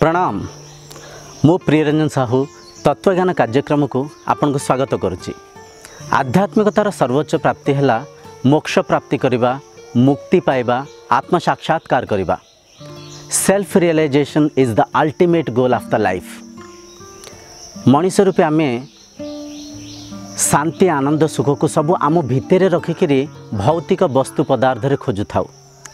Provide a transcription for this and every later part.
प्रणाम मु प्रियरंजन साहू तत्वज्ञान कार्यक्रम को आपन को स्वागत करुच्ची। आध्यात्मिकतार सर्वोच्च प्राप्ति है मोक्ष प्राप्ति करवा, मुक्ति पाइबा, आत्म साक्षात्कार करवा। Self realization is the ultimate goal of the life. मनीष रूपे आमे शांति आनंद सुख को सब आम भितर रखिकी भौतिक वस्तु पदार्थ रे खोजु थाउ।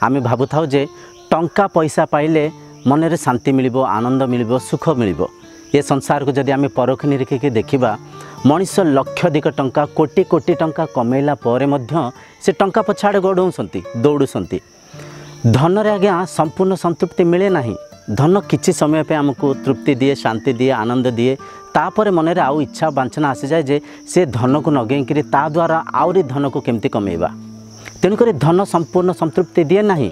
आमे भाबु थाउ जे टंका पैसा पाइले मन रे शांति मिलिबो, आनंद मिलिबो, सुख मिलिबो। ये संसार को जदि आमे परख निरीखिकी देखिबा, मनीष लक्षाधिक टंका कोटी कोटी टंका कमेला परे मध्य से टंका पछाड़े गड़ौसंती, दौड़ुसंती। धन रे आज्ञा संपूर्ण संतृप्ति मिले नाही। धन किछि समय पे हमको तृप्ति दिए, शांति दिए, आनंद दिए, तापर मन रे आउ इच्छा वांछना आसी जाए जे से धन को नगेई करी ता द्वारा आउरी धन को केमती कमेबा। तेणुकर धन संपूर्ण संतृप्ति दिए नाही।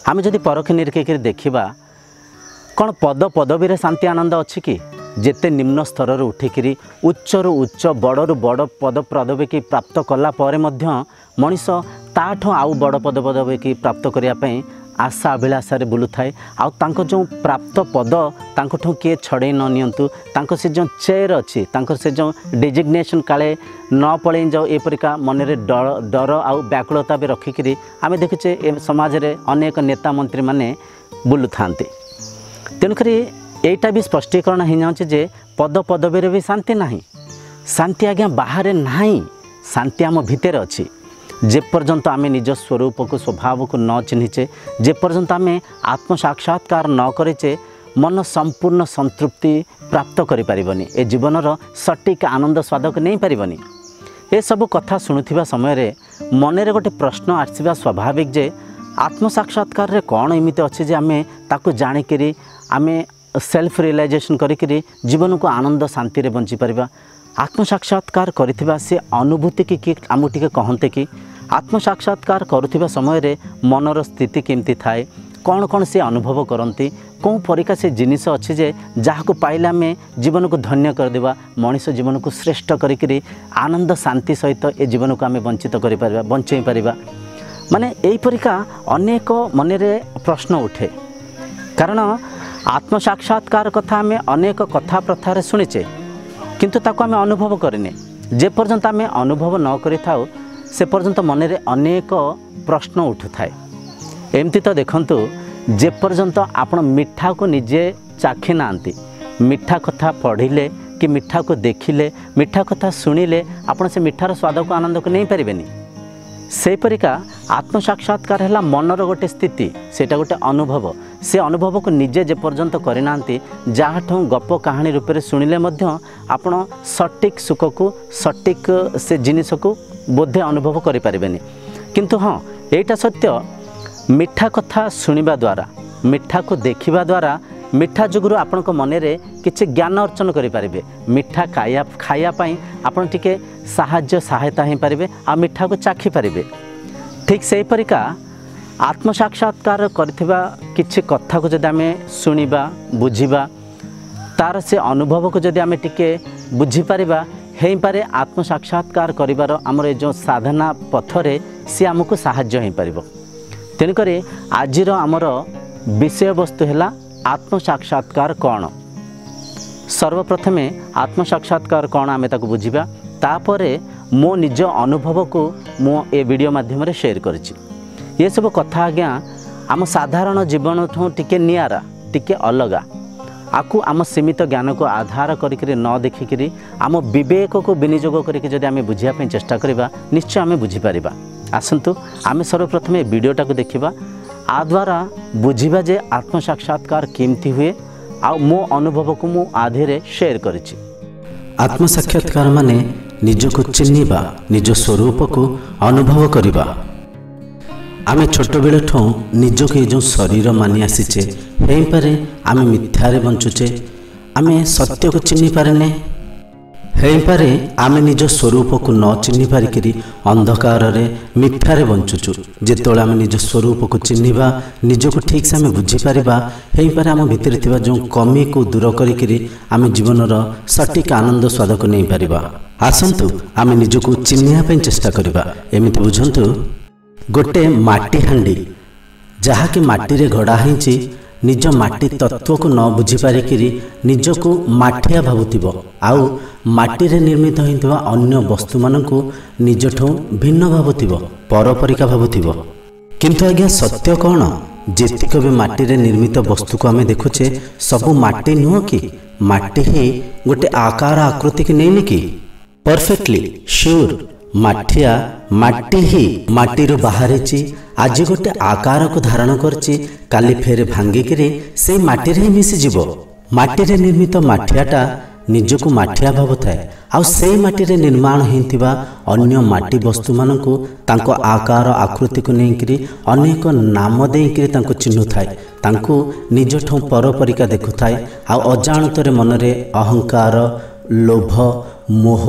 आमे जदि परख निरीखिकी देखिबा, कौन पद पदवी रे शांति आनंद अच्छी कि? जेते निम्न स्तर उठिकी उच्चरु उच्च बड़रू बड़ पद पदवी की प्राप्त कला परे मध्य मनीष ताठ आउ बड़ पद पदवी की प्राप्त करने आशा अभिलाषा रे बुलू थाए। आउ तांको जो प्राप्त पद तांको किए छड़े न नियंतु, तांको से जो चेयर अच्छी, तांको से जो डेजिग्नेशन काले न पड़े जाओ, एपरिका मन रे डर आउ व्याकुलता भी रखिकी आमे देखुचे ए समाज रे अनेक नेता मंत्री माने बुलू थांती। तेणुक यहीटा भी स्पष्टीकरण हो जाऊँ जे पद पदवी भी शांति ना। शांति आज्ञा बाहर ना, शांति आम भितर अच्छी। जेपर्यंत आम निज स्वरूप को स्वभाव को न चिन्हीचे, जेपर्यंत आम आत्म साक्षात्कार न करेचे, मन संपूर्ण संतृप्ति प्राप्त करें। ए जीवनर सटीक आनंद स्वाद को नहीं पारबनी। ये सब कथा शुणुवा समय मन रे गोटे प्रश्न आसवा स्वाभाविक जे आत्म साक्षात्कार रे कौन एमती अच्छे जे आमे ताकू जाणिकी आमे सेल्फ रियलाइजेशन करिकरी जीवन को आनंद शांति रे बंची परिबा। आत्म साक्षात्कार करिथिबा से अनुभूति की आमु टिके कहंते कि आत्म साक्षात्कार करुथिबा समय रे मनर स्थिति केमती थाए, कौन कौन से अनुभव करती, कौन परिका से जिनिस अच्छे जे जहाँ को पाइले आमे जीवन को धन्य कर देबा, मनीष जीवन को श्रेष्ठ करिकरी आनंद शांति सहित ए जीवन को आमे वंचित करि परिबा, बंचई परिबा। माने यही परिका अनेक मन रे प्रश्न उठे। कारण आत्म साक्षात्कार कथा आमे अनेक कथा प्रथा रे शुणीचे, किंतु ताको आमे अनुभव करिने। जे पर्यंत आमे अनुभव न करि थाउ से पर्यंत मन रे अनेक प्रश्न उठुथाए। एमती तो देखंतु, जे पर्यंत आपण मिठा को निजे चाखी नांती, मिठा कथा पढ़िले कि मिठा को देखिले, मिठा कथा शुणिले आपण से मिठार स्वाद को आनंद को नहीं पारिबेनी। से परिका आत्म साक्षात्कार है मनर गोटे स्थिति, सेटा गोटे अनुभव। से अनुभव को निजे जे पर्यंत करना, जहाँ गप कहानी रूप से शुणिले आपण सटीक सुख को, सटीक से जिनिस को बोधे अनुभव करें। किंतु हाँ, यहीटा सत्य, मिठा कथा शुणा द्वारा, मिठा को देखा द्वारा, मिठा जुगुरु आपण मन रे किछि ज्ञान अर्जन करें। मिठा खायापाई आपण टिके साहाय्य सहायता हो पारे, आ मिठा को चाखी पारे। ठीक से परिका आत्म साक्षात्कार करथिबा किछि कथा को जदि आमे सुनिबा, बुझिबा, तार से अनुभव को जदि आमे टिके बुझी पारिबा, हेई पारे आत्म साक्षात्कार करिवार हमर जो साधना पथरे से हमको साहाय्य हो पारिबो। तेणुकरी आजिर हमर विषय वस्तु है आत्म साक्षात्कार कौन। सर्वप्रथमे आत्म साक्षात्कार कौन आमे ताको बुझिबा, तापरे मो निज अनुभव को मो ए वीडियो माध्यम रे शेयर करछि। ये सब कथा आज्ञा आम साधारण जीवन ठो टिके नियारा, टिके अलगा। आकु आम सीमित ज्ञान को आधार करिकरी न देखिकरी आम विवेक को विनियोग करिके जदि आमे बुझिया पे चेष्टा करिबा, निश्चय आमे बुझी परिबा। आसंतु आमे सर्वप्रथमे वीडियोटा को देखिबा, आ द्वारा बुझिबा जे आत्म साक्षात्कार केमती हुए, आ मो अनुभव को मु आधेरे शेयर करिछि। आत्म साक्षात्कार माने निज को चिन्हिबा, निज स्वरूप को अनुभव करिबा। आमे छोट बेले ठो निज के जो शरीर मानि आसीचे, हेई पारे आमे मिथ्यारे बंचुचे, आमे सत्य को चिन्हि पारेने। हेई पारे आमे निज स्वरूप को न चिन्हि पारिकरी अंधकार रे मिथ्यारे बंचुचु। जेतोळे आमे निज स्वरूप को चिन्हिबा, निज को ठीक से आमे बुझी पारिबा, हेई पारे आम भितर थिबा जो कमी को दूर करिकरी आमे जीवनर सटीक आनंद स्वाद को नहीं पारिबा। आसंतु आमे निज को चिन्हिया पे चेष्टा करिबा। एमिति बुझंतु, गोटे माटी हांडी जहा कि माटी रे गड़ा होईची, निज माटी तत्व को न बुझी पारिकिरी निजको माठिया भावुथिब आउ माटीरे निर्मित होइतबा अन्य वस्तु मानकु निजठो भिन्न भावुथिब परपरिका भावुथिब। किंतु आज्ञा सत्य कौन जेतिक भी माटीरे निर्मित वस्तु को आमे देखुचे सबु माटी नुह कि माटी ही गोटे आकार आकृति की नहीं कि परफेक्टली श्योर माठिया माटी ही माटीरू बाहरी आज गोटे आकार को धारण करछि काली फेर भांगिकी से माटी रे मिसी जीवो। माटी रे निर्मित माठियाटा निजको माठिया भावुए आउ से माटी रे निर्माण होइतिबा अन्य माटी वस्तु मानकु तांको आकार आकृति को नेकरी अनेक नाम देकरी तांको चिन्हु थाए तांको निज ठो परपरिका देखु थाए आउ अजाणतरे मनरे अहंकार लोभ मोह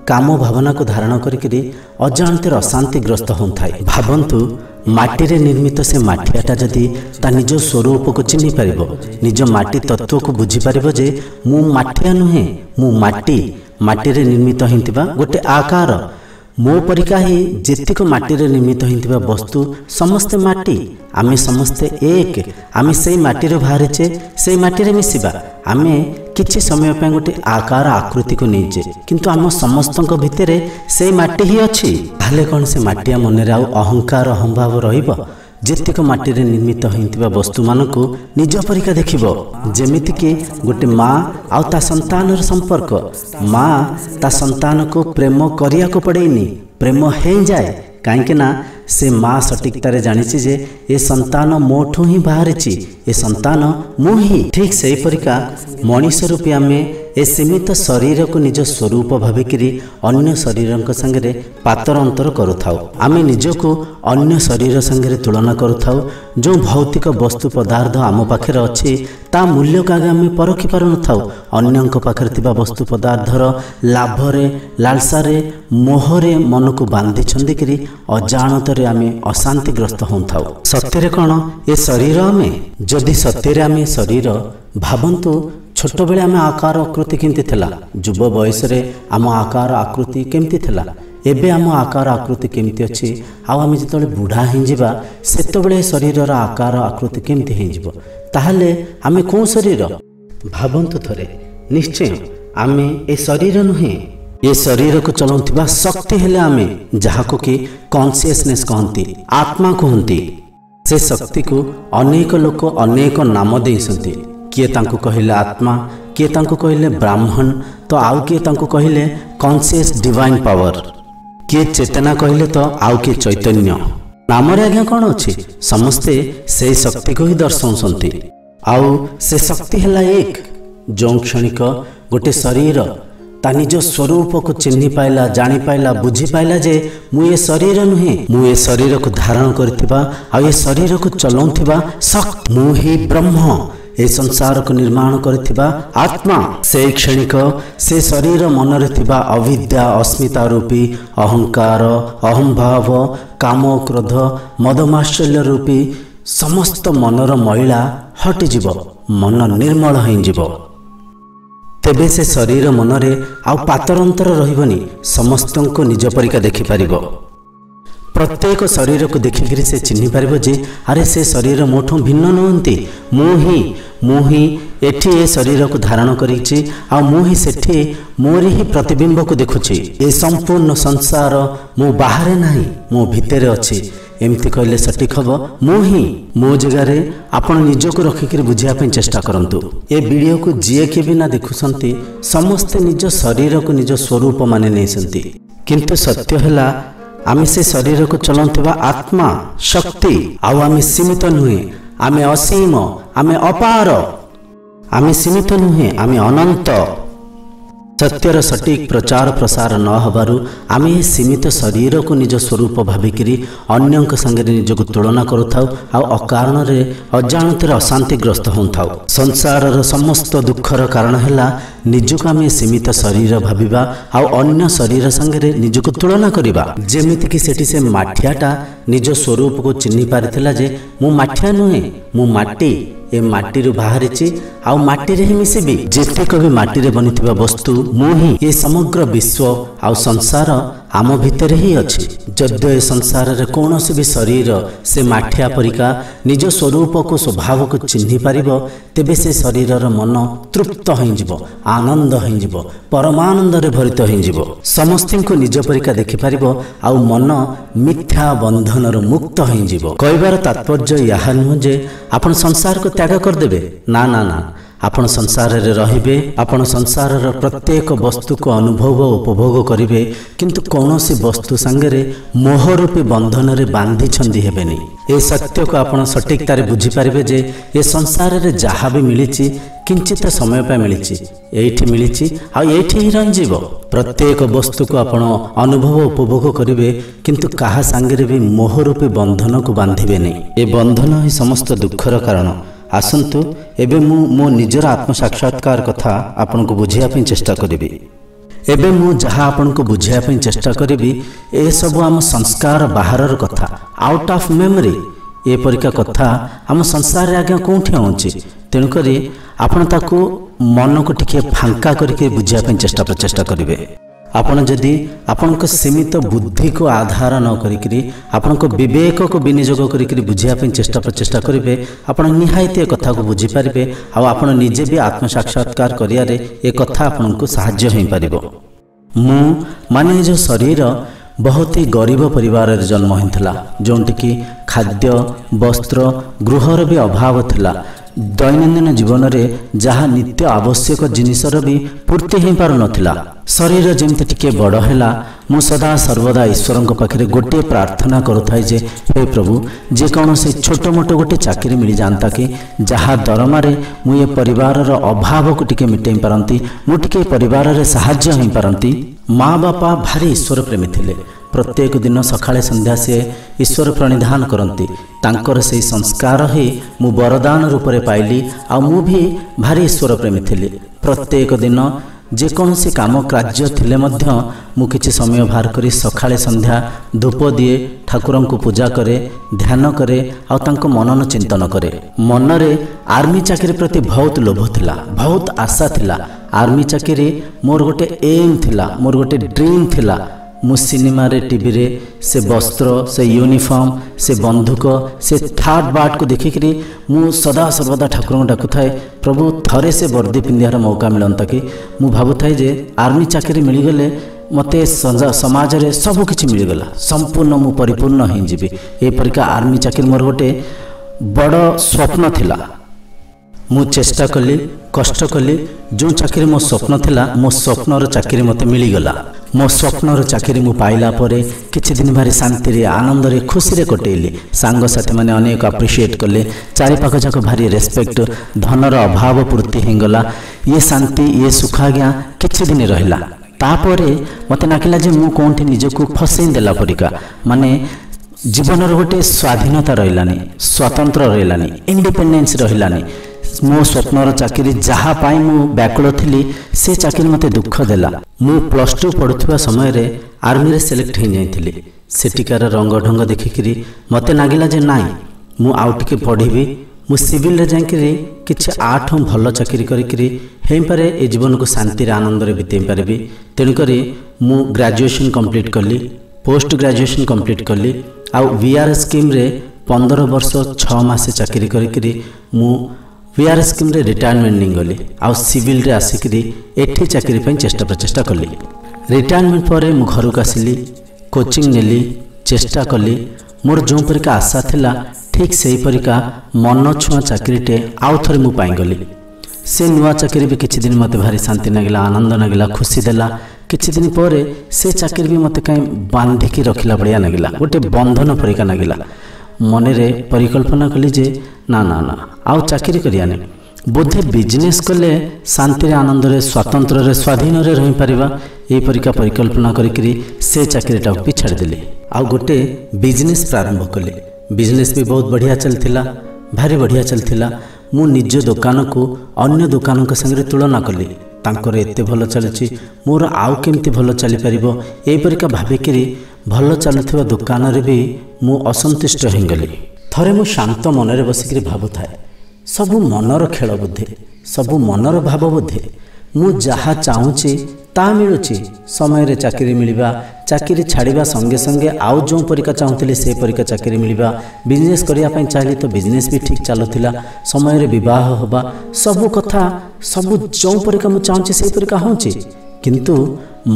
काम भावना को धारण करिकरी अजाणते अशांतिग्रस्त होताए। भावंतु माटी रे निर्मित से माठियाटा जदि ता निज स्वरूप को चिन्हि पारिबो निज माटी तत्व को बुझी पारिबो जे मु माठिया नुहे मु माटी माटी रे निर्मित होइतिबा गोटे आकार मो परिका ही जेतिक माटी रे निर्मित होइतिबा वस्तु समस्ते माटी आमे समस्ते एक आमे से माटी रे बाहरिचे से माटी रे मिसिबा आमे किछि समय पे गोटे आकार आकृति को नहींचे किंतु आम समस्तक भितरे से माटी ही अच्छी ताले कौन से माटिया मन आउ अहंकार अहंभाव रहिबो जेतिक माटी रे निर्मित होइतिबा वस्तु मानकु निज परिका देखिबो जेमिति कि गोटे माँ आउ ता संतानर संपर्क माँ ता संतान को प्रेम करिया को पड़ेनी प्रेम हे जाए कहीं ना से माँ सटीकतारे जानिछि जे ए संतान मोठू ही बाहरिछि ए संतान मु ही ठीक से परिका मनीष रूपी आमे ए सीमित शरीर को निज स्वरूप भाविकी अन्य शरीर संगे पातर अंतर करुथाउ आमे निजको अन्य शरीर संगे तुलना करुथाउ जो भौतिक वस्तु पदार्थ आम पाखे अच्छी ता मूल्य का आमे परखि पारु नथाउ अन्यंक पाखे थिबा वस्तु पदार्थर लाभरे लालसारे मोहरे मन को बांधि छंदिकरी अजाणतरे आमे अशांतिग्रस्त होथाउ। सत्यरे कौन ए शरीर आमे जदि सत्यरे आमे शरीर भावंतु छोट बेले आम आकार आकृति केमती थिला युव बयस रे आम आकार आकृति केमती थिला एबे आम आकार आकृति केमती अच्छी आम जिते बुढ़ा हिंजिबा सेतबेले शरीर आकार आकृति केमती हिंजिबो ताहले आमे कौन शरीर भावंतु थरे निश्चय आमे ए शरीर नुहे ये शरीर को चलाउथिबा शक्ति हेले आमे जहाको कि कॉन्शियसनेस कहंती आत्मा कहंती से शक्ति को अनेक लोक अनेक नाम देइसंती किए तांको कहिले आत्मा किए तांको कहिले ब्राह्मण तो आउ किए तांको कहिले कॉन्शियस डिवाइन पावर किए चेतना कहिले तो आउ किए चैतन्य नाम रे आज्ञा कौन अच्छी समस्ते से शक्ति को ही दर्शाउछंती आउ से शक्ति हेला एक जो क्षणिक गोटे शरीर ता निज स्वरूप को चिन्हि पाइला जानी पाइला बुझी पाइला जे मु ये शरीर नुहे मु ये शरीर को धारण करथिबा आ ये शरीर को चलाउथिबा शक्ति मु ही ब्रह्म ए संसार को निर्माण करथिबा आत्मा से क्षणिक से शरीर मनरे थिबा अविद्या अस्मिता रूपी अहंकार अहंभाव काम क्रोध मदमाश्चर्य रूपी समस्त मनर मैला हटिजिब मन निर्मल होइजिब तेबे से शरीर मनरे आउ पातर अंतर रहिबनी समस्तंको निज परिका देखि पारिबो प्रत्येक शरीर को देखिक से चिन्हि पारिबो जे अरे से शरीर मोठो भिन्न नहंती मु ही एठी ए शरीर को धारण करिछि आ मु ही सेठी मोरी ही प्रतिबिंब को देखुछि ए संपूर्ण संसार मु बाहरे नाही मु भितरे अछि एमती कहले सटीक हम मु ही मो जगह आपण निजको रखिक बुझिया चेष्टा करंतु ए वीडियो को जीए के भी ना देखुसंती समस्त निज शरीर को निज स्वरूप माने नैसंती किंतु सत्य हैला आमे से शरीर को चलाउथिबा आत्मा शक्ति आउ आमे सीमित नुहे आमे असीम आमे अपार आमे सीमित नुहे आमे अनंत सत्यर सटीक प्रचार प्रसार न हबारु आमे सीमित शरीर को निज स्वरूप भाविकी अन्यंक संगे निजको तुलना करुथाउ आ अकारण रे अजाणत अशांतिग्रस्त होथाउ संसार समस्त दुखर कारण हैला निजको आमे सीमित शरीर भाविबा आ अन्य शरीर संगे निजको तुलना करिबा जेमिति कि सेठी से माठियाटा निज स्वरूप को चिन्हि पारिथिला जे मु माठिया नुहे मु माटी ए माटी रु बाहरिछि आ माटी रे ही मिसिबी जेतेक भी माटी रे बनिथिबा वस्तु मु ही ए समग्र विश्व आ संसार आम भितर ही अच्छी। जद्य ए संसार रे कौनसी भी शरीर से माठिया परिका निज स्वरूप को स्वभाव को चिन्हि पारिबो तेबे से शरीरर मन तृप्त होइजिब, आनंद होइजिब, परमानंद रे भरित होइजिब। समस्तिଙ୍କୁ निज परिका देखि पारिबो आउ मन मिथ्या बंधन रो मुक्त होइजिब। कहबार तात्पर्य यह नुह जे आपण संसार को त्याग कर देबे, ना ना ना, आपण संसार रे रहिबे, आपण संसार रो प्रत्येक वस्तु को अनुभव उपभोग करिवे, किंतु कौनसी वस्तु संगे मोह रूपी बंधन रे बांधी छंदी हेबेनी। ए सत्य को आपण सटीकतार बुझी पारिबे जे ए संसार रे जहा भी मिलिछि किंचित समय पे मिलिछि, एठी मिलिछि आ एठी ही रंजीव। प्रत्येक वस्तु को आपण अनुभव उपभोग करिवे, किंतु काहा संगे भी मोह रूपी बंधन को बांधिबे नहीं। ए बंधन ही समस्त दुखर कारण। आसंतु एबे मो निजर आत्म साक्षात्कार कथा आपन को बुझिया पे चेष्टा करिबी। एबे मु जहा आपन को बुझिया पे चेष्टा करिबी ए सब आम संस्कार बाहरर कथा, आउट ऑफ मेमोरी। ए परिका कथा आम संसार रे आगे कोठी होछि, तेनु करी आपन ताको मन को टिके फांका करके बुझिया पे चेष्टा करिवे। आपण जदि आपण सीमित बुद्धि को आधार न करिकरी आपण विवेक को विनियोग करिकरी बुझिया पे चेष्टा करिवे, आपण निहायती ए कथा को बुझी पारिबे आ आपण निजे भी आत्म साक्षात्कार करियारे ए कथा आपण को सहाय्य होई पारिबो। मु माने जो शरीर बहुत ही गरीब परिवार रे जन्म होइथिला, जोंटी कि खाद्य वस्त्र गृहर भी अभाव थिला। दैनंदिन जीवन रे जहा नित्य आवश्यक जिनिसर भी पूर्ति हो पार नथिला। शरीर जेमती टिके बड़ हैला, मु सदा सर्वदा ईश्वर पाखे गोटे प्रार्थना करुथाय जे हे प्रभु जे कौन से छोट मोट गोटे चाकरी मिल जाता कि जहा दरमा रे मु ये परिवार रो अभाव को टिके मिटाई पारंती, मु टिके परिवार रे सहाय्य होई पारंती। माँ बापा भारी ईश्वर प्रेमी थिले, प्रत्येक दिन सकाळे संध्या से ईश्वर प्रणिधान करती। तांकर से संस्कार ही मु वरदान रूप में पाइली आ मु भी भारी ईश्वर प्रेमी थिली। प्रत्येक दिन जेकोसी काम कार्य थिले मध्य मु किछि समय बाहर करी सकाळे संध्या धूप दिए, ठाकुर को पूजा करे, ध्यान करे आ तांको मनन चिंतन करे। मन रे आर्मी चाकरी प्रति बहुत लोभ थिला, बहुत आशा थिला। आर्मी चाकरी मोर गोटे एम थिला, मोर गोटे ड्रीम थिला। मु सिनेमा रे टीवी रे से वस्त्र, से यूनिफॉर्म, से बंदूक, से थार्ड बाट को देखिकरी मु सदा सर्वदा ठाकुर को डाकुथाए प्रभु थरे से वर्दी पिंधियार मौका मिलंता कि मु भाबुथाए जे आर्मी चाकरी मिलगले मते समाज रे सब किछि मिलगला, संपूर्ण मु परिपूर्ण हो जीवी। ए परिका आर्मी चाकरी मोर गोटे बड़ स्वप्न थिला। मु चेष्टा कली, कष्ट कली, जो चाकरी मो स्वप्न थिला मो स्वप्नर चाकरी मते मिलगला। मो स्वप्नर चाकरी मु पाइला परे किछि दिन भारी शांति रे, आनंद रे, खुशी रे कटेली। सांग साथी माने अनेक अप्रिशिएट कले, चारि पाख जाक भारी रेस्पेक्ट, धनर अभाव पूर्ति हेगला। ये शांति ये सुख आज्ञा किछि दिन रहिला। तापरे मते नाकिला जे मु कोंठी निजको फसेई देला परिका, माने जीवन गोटे स्वाधीनता रहिलानी, स्वतंत्र रहिलानी, इंडिपेंडेंस रहिलानी। मो स्वप्नर चाकरी जहाँ पाई मु व्याकुल थी से चाकरी मते दुख देला। मु +2 पढ़ुवा समय रे आर्मी रे सिलेक्ट हो जाइथिली। सेटिकार रंग ढंग देखिकरी मते नागिला जे नाई मु आउ टिके पढ़िबी, मु सिविल रे जाइकरी किछि 8 भल चाकरी करिकरी हेइ पारे ए जीवन को शांति रे आनंद रे बितेइ पारबी। तेणु करी मु ग्रेजुएशन कंप्लीट कली, पोस्ट ग्रेजुएशन कंप्लीट कली आ वीआरएस स्कीम रे 15 वर्ष 6 मास चाकरी करिकरी मु वीआरएस स्कीम रे रिटायरमेंट नहीं गली। आउ सिविल रे आसिकरी एठी चाकरी पे चेष्टा कली। रिटायरमेंट पर मु घर को आसिली, कोचिंग नेली, चेष्टा कली। मोर जो परिका आशा थिला ठीक सही परिका मन छुआ चाकरीटे आउ थरे मु पाई गली। से नुआ चाकरी भी किछि दिन मते भारी शांति नागिला, आनंद नागिला, खुशी देला। किछि दिन पर से चाकरी भी मते कहीं बांधिकी रखिला बढ़िया नागिला, गोटे बंधन परिका नागिला। मन रे परिकल्पना कली जे ना ना ना आउ चाकरी करिया नहीं, बोधे बिजनेस कले शांति रे, आनंद रे, स्वतंत्र रे, स्वाधीन रे रही पारिबा। ए परिका परिकल्पना करिकरी से चाकरीटा भी छाड़ देली। आउ गोटे बिजनेस प्रारंभ कले। बिजनेस भी बहुत बढ़िया चलथिला, भारी बढ़िया चलथिला। मु निज दुकान को अन्य दुकान के संगे तुलना कली। तांकर एते भल चलछि, मोर आउ केमती भल चली परिबो ए परिका भाबिकरी भल चलुथिबा दुकान रे भी मु असंतुष्ट हो गली। थरे मु शांत मन रे बसिकरी भाबुथाए सबु मनर खेल बुद्धि, सबु मनर भाव बुद्धि। ମୁଁ ଯାହା ଚାହୁଁଛି ତାହା ମିଳୁଛି। ସମୟରେ ଚାକିରି ମିଳିବା, ଚାକିରି ଛାଡ଼ିବା ସଙ୍ଗେ ସଙ୍ଗେ ଆଉ ଯେଉଁ ପରିକା ଚାହୁଁଥିଲି ସେ ପରିକା ଚାକିରି ମିଳିବା, ବିଜନେସ୍ କରିବା ପାଇଁ ଚାହିଁଲି ତ ବିଜନେସ୍ ବି ଠିକ୍ ଚାଲୁଥିଲା, ସମୟରେ ବିବାହ ହେବା, ସବୁ କଥା ସବୁ ଯେଉଁ ପରିକା ମୁଁ ଚାହୁଁଛି ସେହି ପରିକା ହେଉଛି। କିନ୍ତୁ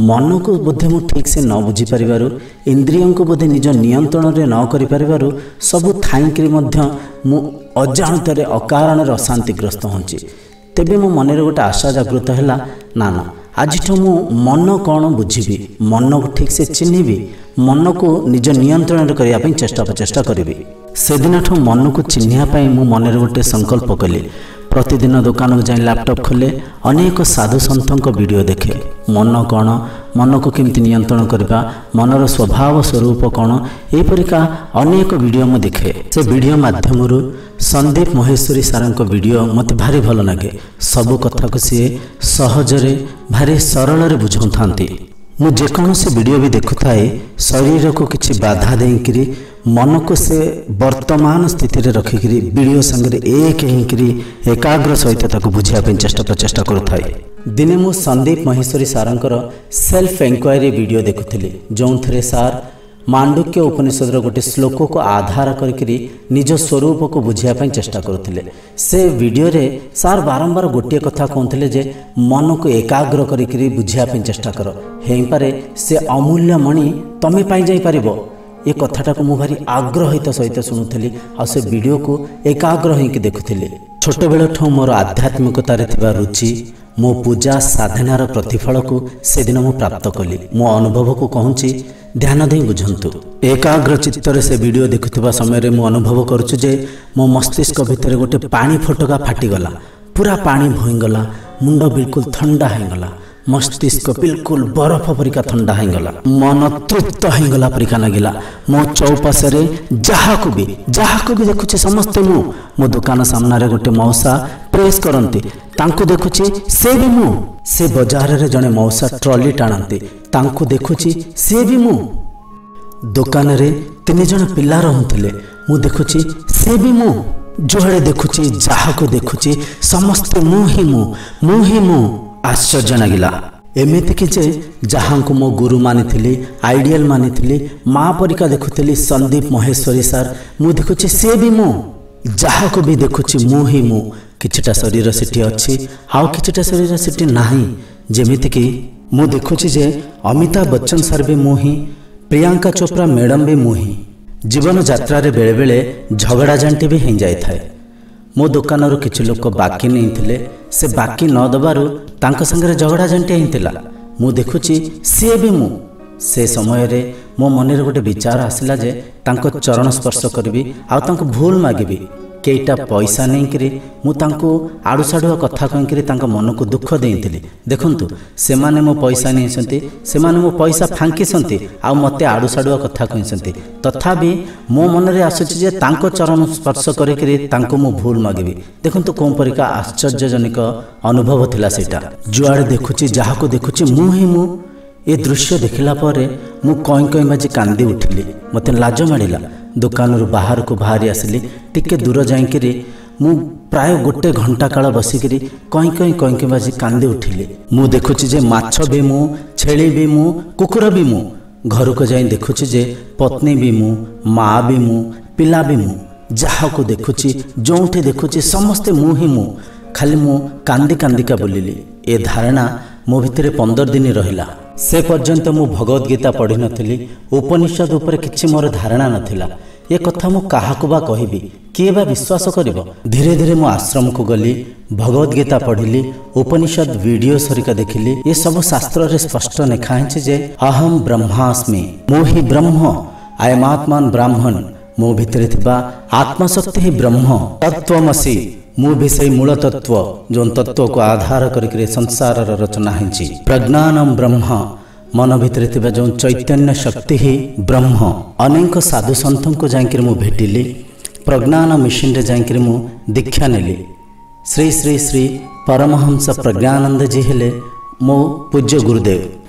ମନକୁ ବୋଧେ ମୁଁ ଠିକ୍ ସେ ନ ବୁଝିପାରିବାରୁ, ଇନ୍ଦ୍ରିୟଙ୍କୁ ବୋଧେ ନିଜ ନିୟନ୍ତ୍ରଣରେ ନ କରିପାରିବାରୁ ସବୁ ଥାଇଁକିରି ମଧ୍ୟ ମୁଁ ଅଜାଣତରେ ଅକାରଣରେ ଅଶାନ୍ତିଗ୍ରସ୍ତ ହେଉଛି। ତେବେ ମୋ ମନରେ ଗୋଟେ ଆଶା ଜାଗୃତ ହେଲା, ନା ଆଜିଠୁ ମୁଁ ମନ କ'ଣ ବୁଝିବି, ମନକୁ ଠିକ୍ ସେ ଚିହ୍ନିବି, ମନକୁ ନିଜ ନିୟନ୍ତ୍ରଣରେ କରିବା ପାଇଁ ଚେଷ୍ଟା କରିବି। ସେଦିନଠୁ ମନକୁ ଚିହ୍ନିବା ପାଇଁ ମୁଁ ମନରେ ଗୋଟେ ସଂକଳ୍ପ କଲି। ପ୍ରତିଦିନ ଦୋକାନକୁ ଯାଇ ଲ୍ୟାପଟପ୍ ଖୋଲେ, ଅନେକ ସାଧୁ ସନ୍ଥଙ୍କ ଭିଡ଼ିଓ ଦେଖେ। ମନ କ'ଣ, ମନକୁ କେମିତି ନିୟନ୍ତ୍ରଣ କରିବା, ମନର ସ୍ୱଭାବ ସ୍ୱରୂପ କ'ଣ, ଏପରିକା ଅନେକ ଭିଡ଼ିଓ ମୁଁ ଦେଖେ। ସେ ଭିଡ଼ିଓ ମାଧ୍ୟମରୁ ସନ୍ଦୀପ ମହେଶ୍ୱରୀ ସାରଙ୍କ ଭିଡ଼ିଓ ମୋତେ ଭାରି ଭଲ ଲାଗେ। ସବୁ କଥାକୁ ସିଏ ସହଜରେ ଭାରି ସରଳରେ ବୁଝାଉଥାନ୍ତି। ମୁଁ ଯେକୌଣସି ଭିଡ଼ିଓ ବି ଦେଖୁଥାଏ, ଶରୀରକୁ କିଛି ବାଧା ଦେଇକିରି ମନକୁ ସେ ବର୍ତ୍ତମାନ ସ୍ଥିତିରେ ରଖିକିରି ଭିଡ଼ିଓ ସାଙ୍ଗରେ ଏକ ହେଇକିରି ଏକାଗ୍ର ସହିତ ତାକୁ ବୁଝିବା ପାଇଁ ପ୍ରଚେଷ୍ଟା କରୁଥାଏ। ଦିନେ ମୁଁ ସନ୍ଦୀପ ମହେଶ୍ୱରୀ ସାରଙ୍କର ସେଲ୍ଫ ଏନକ୍ୱାରି ଭିଡ଼ିଓ ଦେଖୁଥିଲି, ଯେଉଁଥିରେ ସାର୍ ମାଣ୍ଡୁକ୍ୟ ଉପନିଷଦର ଗୋଟେ ଶ୍ଲୋକକୁ ଆଧାର କରିକିରି ନିଜ ସ୍ୱରୂପକୁ ବୁଝିବା ପାଇଁ ଚେଷ୍ଟା କରୁଥିଲେ। ସେ ଭିଡ଼ିଓରେ ସାର୍ ବାରମ୍ବାର ଗୋଟିଏ କଥା କହୁଥିଲେ ଯେ ମନକୁ ଏକାଗ୍ର କରିକିରି ବୁଝିବା ପାଇଁ ଚେଷ୍ଟା କର, ହେଇପାରେ ସେ ଅମୂଲ୍ୟ ମଣି ତମେ ପାଇଯାଇପାରିବ। ଏ କଥାଟାକୁ ମୁଁ ଭାରି ଆଗ୍ରହିତ ସହିତ ଶୁଣୁଥିଲି, ଆଉ ସେ ଭିଡ଼ିଓକୁ ଏକାଗ୍ର ହେଇକି ଦେଖୁଥିଲି। ଛୋଟବେଳଠୁ ମୋର ଆଧ୍ୟାତ୍ମିକତାରେ ଥିବା ରୁଚି, ମୋ ପୂଜା ସାଧନାର ପ୍ରତିଫଳକୁ ସେଦିନ ମୁଁ ପ୍ରାପ୍ତ କଲି। ମୋ ଅନୁଭବକୁ କହୁଛି, ଧ୍ୟାନ ଦେଇ ବୁଝନ୍ତୁ। ଏକାଗ୍ର ଚିତ୍ତରେ ସେ ଭିଡ଼ିଓ ଦେଖୁଥିବା ସମୟରେ ମୁଁ ଅନୁଭବ କରୁଛି ଯେ ମୋ ମସ୍ତିଷ୍କ ଭିତରେ ଗୋଟେ ପାଣି ଫୋଟକା ଫାଟିଗଲା, ପୁରା ପାଣି ଭଇଁଗଲା, ମୁଣ୍ଡ ବିଲକୁଲ ଥଣ୍ଡା ହେଇଗଲା, ମସ୍ତିଷ୍କ ବିଲକୁଲ ବରଫ ପରିକା ଥଣ୍ଡା ହେଇଗଲା, ମନ ତୃପ୍ତ ହେଇଗଲା ପରିକା ଲାଗିଲା। ମୋ ଚୌପାଶରେ ଯାହାକୁ ବି ଦେଖୁଛି ସମସ୍ତେ ମୁଁ। ମୋ ଦୋକାନ ସାମ୍ନାରେ ଗୋଟେ ମଉସା ପ୍ରେସ୍ କରନ୍ତି, ତାଙ୍କୁ ଦେଖୁଛି ସେ ବି ମୁଁ। ସେ ବଜାରରେ ଜଣେ ମଉସା ଟ୍ରଲି ଟାଣନ୍ତି, ତାଙ୍କୁ ଦେଖୁଛି ସେ ବି ମୁଁ। ଦୋକାନରେ 3 ଜଣ ପିଲା ରହୁଥିଲେ, ମୁଁ ଦେଖୁଛି ସେ ବି ମୁଁ। ଯୁଆଡ଼େ ଦେଖୁଛି, ଯାହାକୁ ଦେଖୁଛି ସମସ୍ତେ ମୁଁ ହିଁ ମୁଁ। ଆଶ୍ଚର୍ଯ୍ୟ ଲାଗିଲା। ଏମିତିକି ଯେ ଯାହାଙ୍କୁ ମୋ ଗୁରୁ ମାନିଥିଲି, ଆଇଡ଼ିଆଲ ମାନିଥିଲି, ମା ପରିକା ଦେଖୁଥିଲି ସନ୍ଦୀପ ମହେଶ୍ୱରୀ ସାର୍, ମୁଁ ଦେଖୁଛି ସେ ବି ମୁଁ। ଯାହାକୁ ବି ଦେଖୁଛି ମୁଁ ହିଁ ମୁଁ। କିଛିଟା ଶରୀର ସେଠି ଅଛି, ଆଉ କିଛିଟା ଶରୀର ସେଠି ନାହିଁ। ଯେମିତିକି ମୁଁ ଦେଖୁଛି ଯେ ଅମିତାଭ ବଚ୍ଚନ ସାର୍ ବି ମୁଁ ହିଁ, ପ୍ରିୟଙ୍କା ଚୋପ୍ରା ମ୍ୟାଡ଼ାମ୍ ବି ମୁଁ ହିଁ। ଜୀବନ ଯାତ୍ରାରେ ବେଳେବେଳେ ଝଗଡ଼ା ଝାଣ୍ଟି ବି ହେଇଯାଇଥାଏ। ମୋ ଦୋକାନରୁ କିଛି ଲୋକ ବାକି ନେଇଥିଲେ, ସେ ବାକି ନ ଦେବାରୁ ତାଙ୍କ ସାଙ୍ଗରେ ଝଗଡ଼ା ଝାଣ୍ଟି ହେଇଥିଲା। ମୁଁ ଦେଖୁଛି ସିଏ ବି ମୁଁ। ସେ ସମୟରେ ମୋ ମନରେ ଗୋଟେ ବିଚାର ଆସିଲା ଯେ ତାଙ୍କ ଚରଣ ସ୍ପର୍ଶ କରିବି, ଆଉ ତାଙ୍କୁ ଭୁଲ ମାଗିବି। କେଇଟା ପଇସା ନେଇକିରି ମୁଁ ତାଙ୍କୁ ଆଡ଼ୁସାଡ଼ୁଆ କଥା କହିକିରି ତାଙ୍କ ମନକୁ ଦୁଃଖ ଦେଇଥିଲି। ଦେଖନ୍ତୁ, ସେମାନେ ମୋ ପଇସା ନେଇଛନ୍ତି, ସେମାନେ ମୋ ପଇସା ଫାଙ୍କିଛନ୍ତି, ଆଉ ମୋତେ ଆଡ଼ୁସାଡ଼ୁଆ କଥା କହିଛନ୍ତି। ତଥାପି ମୋ ମନରେ ଆସୁଛି ଯେ ତାଙ୍କ ଚରଣ ସ୍ପର୍ଶ କରିକିରି ତାଙ୍କୁ ମୁଁ ଭୁଲ ମାଗିବି। ଦେଖନ୍ତୁ କେଉଁ ପରିକା ଆଶ୍ଚର୍ଯ୍ୟଜନକ ଅନୁଭବ ଥିଲା ସେଇଟା। ଯୁଆଡ଼େ ଦେଖୁଛି, ଯାହାକୁ ଦେଖୁଛି ମୁଁ ହିଁ ମୁଁ। ଏ ଦୃଶ୍ୟ ଦେଖିଲା ପରେ ମୁଁ କଇଁ ବାଜି କାନ୍ଦି ଉଠିଲି। ମୋତେ ଲାଜ ମାଡ଼ିଲା। ଦୋକାନରୁ ବାହାରକୁ ବାହାରି ଆସିଲି। ଟିକେ ଦୂର ଯାଇକିରି ମୁଁ ପ୍ରାୟ 1 ଘଣ୍ଟା କାଳ ବସିକିରି କଇଁ ବାଜି କାନ୍ଦି ଉଠିଲି। ମୁଁ ଦେଖୁଛି ଯେ ମାଛ ବି ମୁଁ, ଛେଳି ବି ମୁଁ, କୁକୁର ବି ମୁଁ। ଘରକୁ ଯାଇ ଦେଖୁଛି ଯେ ପତ୍ନୀ ବି ମୁଁ, ମା ବି ମୁଁ, ପିଲା ବି ମୁଁ। ଯାହାକୁ ଦେଖୁଛି, ଯେଉଁଠି ଦେଖୁଛି ସମସ୍ତେ ମୁଁ ହିଁ ମୁଁ। ଖାଲି ମୁଁ କାନ୍ଦିକା ବୁଲିଲି। ଏ ଧାରଣା ମୋ ଭିତରେ 15 ଦିନ ରହିଲା। ସେ ପର୍ଯ୍ୟନ୍ତ ମୁଁ ଭଗବଦ୍ ଗୀତା ପଢ଼ିନଥିଲି, ଉପନିଷଦ ଉପରେ କିଛି ମୋର ଧାରଣା ନଥିଲା। ଏ କଥା ମୁଁ କାହାକୁ ବା କହିବି, କିଏ ବା ବିଶ୍ୱାସ କରିବ? ଧୀରେ ଧୀରେ ମୁଁ ଆଶ୍ରମକୁ ଗଲି, ଭଗବଦ୍ ଗୀତା ପଢ଼ିଲି, ଉପନିଷଦ ଭିଡ଼ିଓ ସରିକା ଦେଖିଲି। ଏସବୁ ଶାସ୍ତ୍ରରେ ସ୍ପଷ୍ଟ ଲେଖା ହେଇଛି ଯେ ଅହମ୍ ବ୍ରହ୍ମାସ୍ମି, ମୁଁ ହିଁ ବ୍ରହ୍ମ, ଆୟମାତ୍ମାନ ବ୍ରାହ୍ମଣ। ମୋ ଭିତରେ ଥିବା ଆତ୍ମଶକ୍ତି ହିଁ ବ୍ରହ୍ମ, ତତ୍ତ୍ୱମସି। ମୁଁ ବି ସେଇ ମୂଳ ତତ୍ତ୍ୱ, ଯେଉଁ ତତ୍ତ୍ୱକୁ ଆଧାର କରିକି ସଂସାରର ରଚନା ହେଇଛି। ପ୍ରଜ୍ଞାନମ୍ ବ୍ରହ୍ମ, ମନ ଭିତରେ ଥିବା ଯେଉଁ ଚୈତନ୍ୟ ଶକ୍ତି ହିଁ ବ୍ରହ୍ମ। ଅନେକ ସାଧୁ ସନ୍ଥଙ୍କୁ ଯାଇକରି ମୁଁ ଭେଟିଲି। ପ୍ରଜ୍ଞାନ ମିଶନରେ ଯାଇକରି ମୁଁ ଦୀକ୍ଷା ନେଲି। ଶ୍ରୀ ଶ୍ରୀ ଶ୍ରୀ ପରମହଂସ ପ୍ରଜ୍ଞାନନ୍ଦଜୀ ହେଲେ ମୋ ପୂଜ୍ୟ ଗୁରୁଦେବ।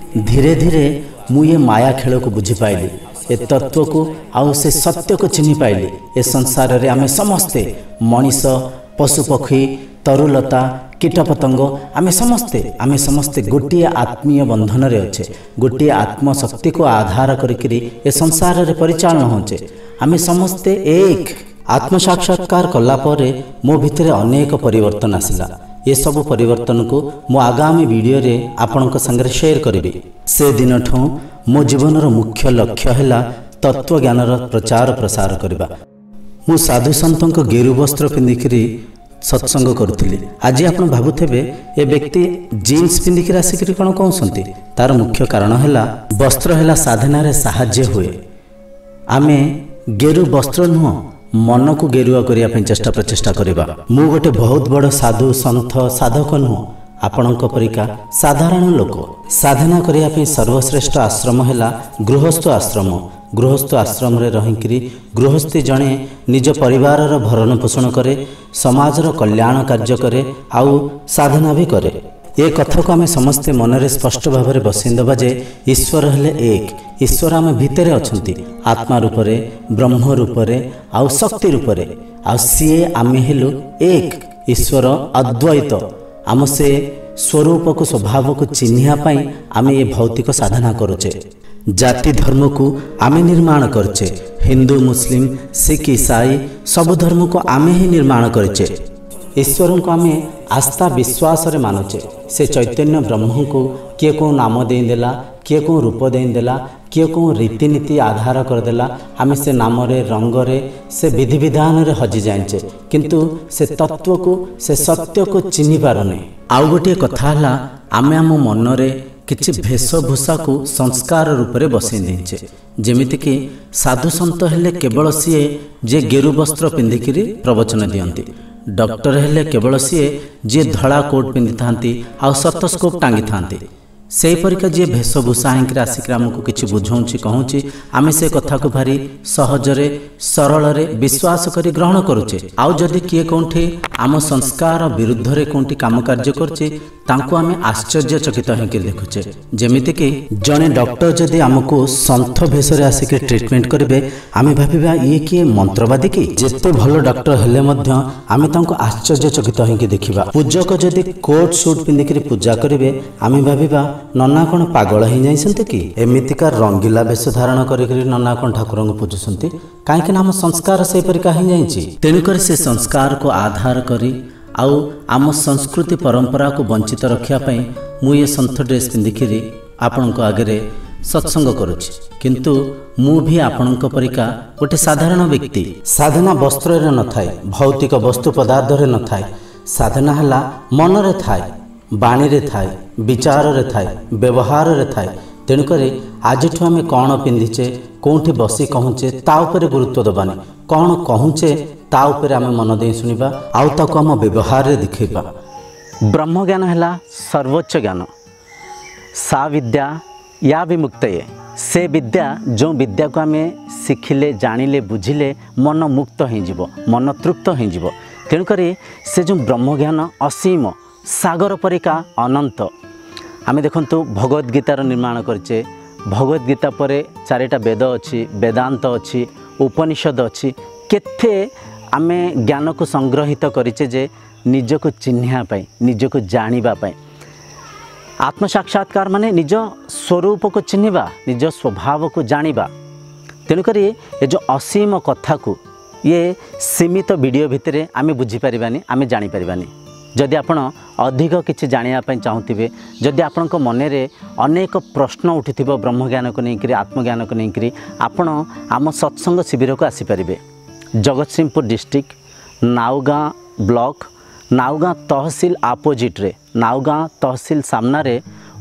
ଧୀରେ ଧୀରେ ମୁଁ ଏ ମାୟା ଖେଳକୁ ବୁଝିପାଇଲି, ଏ ତତ୍ତ୍ୱକୁ ଆଉ ସେ ସତ୍ୟକୁ ଚିହ୍ନି ପାଇଲି। ଏ ସଂସାରରେ ଆମେ ସମସ୍ତେ ମଣିଷ, ପଶୁପକ୍ଷୀ, ତରୁଲତା କୀଟପତଙ୍ଗ ଆମେ ସମସ୍ତେ ଗୋଟିଏ ଆତ୍ମୀୟ ବନ୍ଧନରେ ଅଛେ, ଗୋଟିଏ ଆତ୍ମଶକ୍ତିକୁ ଆଧାର କରିକିରି ଏ ସଂସାରରେ ପରିଚାଳନା ହେଉଛେ। ଆମେ ସମସ୍ତେ ଏକ। ଆତ୍ମସାକ୍ଷାତକାର କଲା ପରେ ମୋ ଭିତରେ ଅନେକ ପରିବର୍ତ୍ତନ ଆସିଲା। ଏସବୁ ପରିବର୍ତ୍ତନକୁ ମୁଁ ଆଗାମୀ ଭିଡ଼ିଓରେ ଆପଣଙ୍କ ସାଙ୍ଗରେ ସେୟାର କରିବି। ସେଦିନଠୁ ମୋ ଜୀବନର ମୁଖ୍ୟ ଲକ୍ଷ୍ୟ ହେଲା ତତ୍ତ୍ୱଜ୍ଞାନର ପ୍ରଚାର ପ୍ରସାର କରିବା। ମୁଁ ସାଧୁସନ୍ତଙ୍କ ଗେରୁ ବସ୍ତ୍ର ପିନ୍ଧିକିରି ସତ୍ସଙ୍ଗ କରୁଥିଲି। ଆଜି ଆପଣ ଭାବୁଥିବେ ଏ ବ୍ୟକ୍ତି ଜିନ୍ସ ପିନ୍ଧିକିରି ଆସିକିରି କ'ଣ କହୁଛନ୍ତି? ତାର ମୁଖ୍ୟ କାରଣ ହେଲା ବସ୍ତ୍ର ହେଲା ସାଧନାରେ ସାହାଯ୍ୟ ହୁଏ। ଆମେ ଗେରୁ ବସ୍ତ୍ର ନୁହଁ, ମନକୁ ଗେରୁଆ କରିବା ପାଇଁ ପ୍ରଚେଷ୍ଟା କରିବା। ମୁଁ ଗୋଟେ ବହୁତ ବଡ଼ ସାଧୁ ସନ୍ଥ ସାଧକ ନୁହଁ, ଆପଣଙ୍କ ପରିକା ସାଧାରଣ ଲୋକ। ସାଧନା କରିବା ପାଇଁ ସର୍ବଶ୍ରେଷ୍ଠ ଆଶ୍ରମ ହେଲା ଗୃହସ୍ଥ ଆଶ୍ରମ। ଗୃହସ୍ଥ ଆଶ୍ରମରେ ରହିକିରି ଗୃହସ୍ଥୀ ଜଣେ ନିଜ ପରିବାରର ଭରଣ ପୋଷଣ କରେ, ସମାଜର କଲ୍ୟାଣ କାର୍ଯ୍ୟ କରେ, ଆଉ ସାଧନା ବି କରେ। ଏ କଥାକୁ ଆମେ ସମସ୍ତେ ମନରେ ସ୍ପଷ୍ଟ ଭାବରେ ବସେଇଦେବା ଯେ ଈଶ୍ୱର ହେଲେ ଏକ। ଈଶ୍ୱର ଆମ ଭିତରେ ଅଛନ୍ତି, ଆତ୍ମା ରୂପରେ, ବ୍ରହ୍ମ ରୂପରେ, ଆଉ ଶକ୍ତି ରୂପରେ। ଆଉ ସିଏ ଆମେ ହେଲୁ ଏକ। ଈଶ୍ୱର ଅଦ୍ୱୈତ। ଆମ ସେ ସ୍ୱରୂପକୁ ସ୍ୱଭାବକୁ ଚିହ୍ନିବା ପାଇଁ ଆମେ ଏ ଭୌତିକ ସାଧନା କରୁଛେ। ଜାତି ଧର୍ମକୁ ଆମେ ନିର୍ମାଣ କରିଛେ। ହିନ୍ଦୁ, ମୁସଲିମ, ଶିଖ, ଇସାଇ ସବୁ ଧର୍ମକୁ ଆମେ ହିଁ ନିର୍ମାଣ କରିଛେ। ଈଶ୍ୱରଙ୍କୁ ଆମେ ଆସ୍ଥା ବିଶ୍ୱାସରେ ମାନୁଛେ। ସେ ଚୈତନ୍ୟ ବ୍ରହ୍ମଙ୍କୁ କିଏ କେଉଁ ନାମ ଦେଇଦେଲା, କିଏ କେଉଁ ରୂପ ଦେଇଦେଲା, କିଏ କେଉଁ ରୀତିନୀତି ଆଧାର କରିଦେଲା। ଆମେ ସେ ନାମରେ, ରଙ୍ଗରେ, ସେ ବିଧିବିଧାନରେ ହଜି ଯାଇଛେ, କିନ୍ତୁ ସେ ତତ୍ତ୍ୱକୁ, ସେ ସତ୍ୟକୁ ଚିହ୍ନି ପାରୁନେ। ଆଉ ଗୋଟିଏ କଥା ହେଲା ଆମେ ଆମ ମନରେ କିଛି ଭେଷଭୂଷାକୁ ସଂସ୍କାର ରୂପରେ ବସେଇ ଦେଇଛେ। ଯେମିତିକି ସାଧୁସନ୍ଥ ହେଲେ କେବଳ ସିଏ ଯିଏ ଗେରୁ ବସ୍ତ୍ର ପିନ୍ଧିକିରି ପ୍ରବଚନ ଦିଅନ୍ତି। ଡକ୍ଟର ହେଲେ କେବଳ ସିଏ ଯିଏ ଧଳା କୋଟ୍ ପିନ୍ଧିଥାନ୍ତି ଆଉ ସତସ୍କୋପ୍ ଟାଙ୍ଗିଥାନ୍ତି। ସେହିପରିକା ଯିଏ ଭେଷଭୂଷା ହେଇକିରି ଆସିକିରି ଆମକୁ କିଛି ବୁଝାଉଛି, କହୁଛି, ଆମେ ସେ କଥାକୁ ଭାରି ସହଜରେ, ସରଳରେ ବିଶ୍ୱାସ କରି ଗ୍ରହଣ କରୁଛେ। ଆଉ ଯଦି କିଏ କେଉଁଠି ଆମ ସଂସ୍କାର ବିରୁଦ୍ଧରେ କେଉଁଠି କାମ କାର୍ଯ୍ୟ କରୁଛେ, ତାଙ୍କୁ ଆମେ ଆଶ୍ଚର୍ଯ୍ୟଚକିତ ହେଇକିରି ଦେଖୁଛେ। ଯେମିତିକି ଜଣେ ଡକ୍ଟର ଯଦି ଆମକୁ ସନ୍ଥ ଭେଷରେ ଆସିକି ଟ୍ରିଟମେଣ୍ଟ କରିବେ, ଆମେ ଭାବିବା ଇଏ କିଏ ମନ୍ତ୍ରବାଦୀ କି? ଯେତେ ଭଲ ଡକ୍ଟର ହେଲେ ମଧ୍ୟ ଆମେ ତାଙ୍କୁ ଆଶ୍ଚର୍ଯ୍ୟଚକିତ ହେଇକି ଦେଖିବା। ପୂଜକ ଯଦି କୋଟ୍ ସୁଟ୍ ପିନ୍ଧିକିରି ପୂଜା କରିବେ, ଆମେ ଭାବିବା ନନା କ'ଣ ପାଗଳ ହେଇଯାଇଛନ୍ତି କି? ଏମିତିକା ରଙ୍ଗିଲା ବେଶ ଧାରଣ କରିକିରି ନନା କ'ଣ ଠାକୁରଙ୍କୁ ପୂଜୁଛନ୍ତି? କାହିଁକି ନା ଆମ ସଂସ୍କାର ସେହିପରିକା ହେଇଯାଇଛି। ତେଣୁକରି ସେ ସଂସ୍କାରକୁ ଆଧାର କରି ଆଉ ଆମ ସଂସ୍କୃତି ପରମ୍ପରାକୁ ବଞ୍ଚିତ ରଖିବା ପାଇଁ ମୁଁ ଏ ସନ୍ଥ ଡ୍ରେସ୍ ପିନ୍ଧିକିରି ଆପଣଙ୍କ ଆଗରେ ସତ୍ସଙ୍ଗ କରୁଛି। କିନ୍ତୁ ମୁଁ ବି ଆପଣଙ୍କ ପରିକା ଗୋଟେ ସାଧାରଣ ବ୍ୟକ୍ତି। ସାଧନା ବସ୍ତ୍ରରେ ନଥାଏ, ଭୌତିକ ବସ୍ତୁ ପଦାର୍ଥରେ ନଥାଏ। ସାଧନା ହେଲା ମନରେ ଥାଏ, ବାଣୀରେ ଥାଏ, ବିଚାରରେ ଥାଏ, ବ୍ୟବହାରରେ ଥାଏ। ତେଣୁକରି ଆଜିଠୁ ଆମେ କ'ଣ ପିନ୍ଧିଛେ, କେଉଁଠି ବସି କହୁଛେ ତା ଉପରେ ଗୁରୁତ୍ୱ ଦେବାନି। କ'ଣ କହୁଛେ ତା ଉପରେ ଆମେ ମନ ଦେଇ ଶୁଣିବା, ଆଉ ତାକୁ ଆମ ବ୍ୟବହାରରେ ଦେଖାଇବା। ବ୍ରହ୍ମଜ୍ଞାନ ହେଲା ସର୍ବୋଚ୍ଚ ଜ୍ଞାନ। ସା ବିଦ୍ୟା ୟା ବିମୁକ୍ତୟେ। ସେ ବିଦ୍ୟା, ଯେଉଁ ବିଦ୍ୟାକୁ ଆମେ ଶିଖିଲେ, ଜାଣିଲେ, ବୁଝିଲେ ମନ ମୁକ୍ତ ହେଇଯିବ, ମନ ତୃପ୍ତ ହେଇଯିବ। ତେଣୁକରି ସେ ଯେଉଁ ବ୍ରହ୍ମଜ୍ଞାନ ଅସୀମ, ସାଗର ପରିକା ଅନନ୍ତ। ଆମେ ଦେଖନ୍ତୁ ଭଗବତ ଗୀତାର ନିର୍ମାଣ କରିଛେ। ଭଗବତ ଗୀତା ପରେ 4ଟା ବେଦ ଅଛି, ବେଦାନ୍ତ ଅଛି, ଉପନିଷଦ ଅଛି। କେତେ ଆମେ ଜ୍ଞାନକୁ ସଂଗ୍ରହିତ କରିଛେ ଯେ ନିଜକୁ ଚିହ୍ନିବା ପାଇଁ, ନିଜକୁ ଜାଣିବା ପାଇଁ। ଆତ୍ମସାକ୍ଷାତକାର ମାନେ ନିଜ ସ୍ୱରୂପକୁ ଚିହ୍ନିବା, ନିଜ ସ୍ୱଭାବକୁ ଜାଣିବା। ତେଣୁକରି ଏ ଯେଉଁ ଅସୀମ କଥାକୁ ଇଏ ସୀମିତ ଭିଡ଼ିଓ ଭିତରେ ଆମେ ବୁଝିପାରିବାନି, ଆମେ ଜାଣିପାରିବାନି। ଯଦି ଆପଣ ଅଧିକ କିଛି ଜାଣିବା ପାଇଁ ଚାହୁଁଥିବେ, ଯଦି ଆପଣଙ୍କ ମନରେ ଅନେକ ପ୍ରଶ୍ନ ଉଠିଥିବ ବ୍ରହ୍ମଜ୍ଞାନକୁ ନେଇକରି, ଆତ୍ମଜ୍ଞାନକୁ ନେଇକରି, ଆପଣ ଆମ ସତ୍ସଙ୍ଗ ଶିବିରକୁ ଆସିପାରିବେ। ଜଗତସିଂହପୁର ଡିଷ୍ଟ୍ରିକ୍ଟ, ନାଉଗାଁ ବ୍ଲକ, ନାଉଗାଁ ତହସିଲ ଆପୋଜିଟ୍ରେ, ନାଉଗାଁ ତହସିଲ ସାମ୍ନାରେ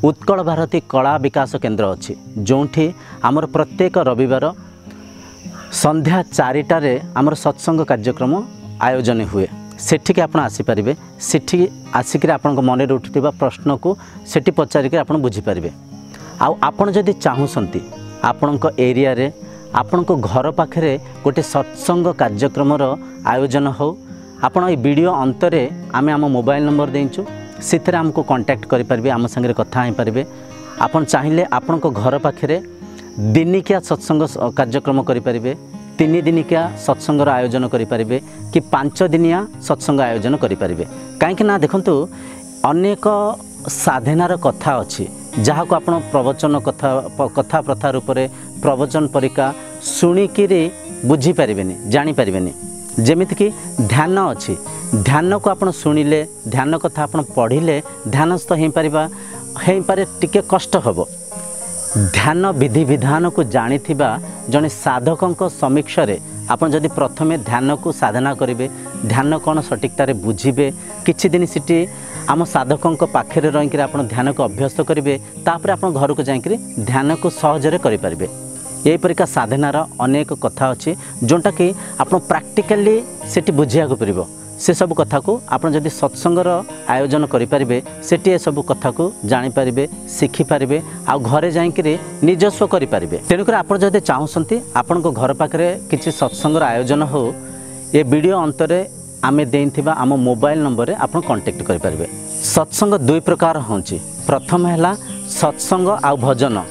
ଉତ୍କଳ ଭାରତୀ କଳା ବିକାଶ କେନ୍ଦ୍ର ଅଛି, ଯେଉଁଠି ଆମର ପ୍ରତ୍ୟେକ ରବିବାର ସନ୍ଧ୍ୟା 4ଟାରେ ଆମର ସତ୍ସଙ୍ଗ କାର୍ଯ୍ୟକ୍ରମ ଆୟୋଜନ ହୁଏ। ସେଠିକି ଆପଣ ଆସିପାରିବେ। ସେଠି ଆସିକିରି ଆପଣଙ୍କ ମନରେ ଉଠୁଥିବା ପ୍ରଶ୍ନକୁ ସେଠି ପଚାରିକି ଆପଣ ବୁଝିପାରିବେ। ଆଉ ଆପଣ ଯଦି ଚାହୁଁଛନ୍ତି ଆପଣଙ୍କ ଏରିଆରେ, ଆପଣଙ୍କ ଘର ପାଖରେ ଗୋଟେ ସତ୍ସଙ୍ଗ କାର୍ଯ୍ୟକ୍ରମର ଆୟୋଜନ ହେଉ, ଆପଣ এই ଭିଡ଼ିଓ ଅନ୍ତରେ ଆମେ ଆମ ମୋବାଇଲ ନମ୍ବର ଦେଇଛୁ, ସେଥିରେ ଆମକୁ କଣ୍ଟାକ୍ଟ କରିପାରିବେ, ଆମ ସାଙ୍ଗରେ କଥା ହେଇପାରିବେ। ଆପଣ ଚାହିଁଲେ ଆପଣଙ୍କ ଘର ପାଖରେ ଦିନିକିଆ ସତ୍ସଙ୍ଗ କାର୍ଯ୍ୟକ୍ରମ କରିପାରିବେ, 3 दिनिका सत्संगर आयोजन करें कि 5 दिनिया सत्संग आयोजन करें कहीं ना देखंतु अनेक साधनार कथा अच्छी जहाँ को आपण प्रवचन कथा प्रथा रूप में प्रवचन परिका शुणिकी बुझीपारे जानीपारे जमीत कि ध्यान अच्छी ध्यान को आप शुणिले ध्यान कथा आप पढ़िले ध्यानस्थ हो पारे टिके कष्ट हम ध्यान विधि विधान को जानी जड़े साधकों समीक्षार आप जदि प्रथमे ध्यान को साधना करेंगे ध्यान कौन सटीकतार बुझे किछि दिन सिटी आम साधकों पाखे रहीकि आप ध्यान को अभ्यस्त करेंगे तापर आप घर को जाकर ध्यान को सहजरे करें यहीपरिका साधनार अनेक कथा अच्छी जोटा कि आप प्राक्टिकली सेठी बुझिया पड़ो से सब कथा को आप जदि सत्संगर आयोजन करें सेठी सब कथा को जानीपारे शिखिपारे आ घरे जाकर निजस्व करें तेणुक आप जदि चाहूँगी आपण घर पाखे किसी सत्संगर आयोजन हो ये वीडियो अंतरे आमे देइथिबा आम मोबाइल नंबर आप कांटेक्ट करें सत्संग 2 प्रकार हो प्रथम है सत्संग आ भजन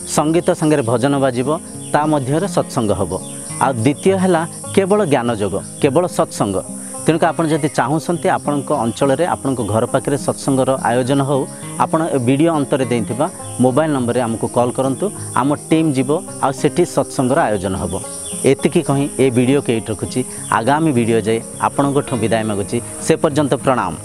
संगीत संगे भजन बाजिबो ता मध्य सत्संग हम आ द्वितीय है केवल ज्ञान जोग केवल सत्संग तेणुक आप जदि चाहूँगी आपण अंचल आपण घर पाखे सत्संगर आयोजन हो आप वीडियो अंतर देइथिबा मोबाइल नंबर आमको कॉल करंतु आम टीम जीवो आ सेठी सत्संगर आयोजन हम एतिकी कहीं ए वीडियो के रखुची आगामी वीडियो जाए आपण विदाय मागुची से पर्यंत प्रणाम।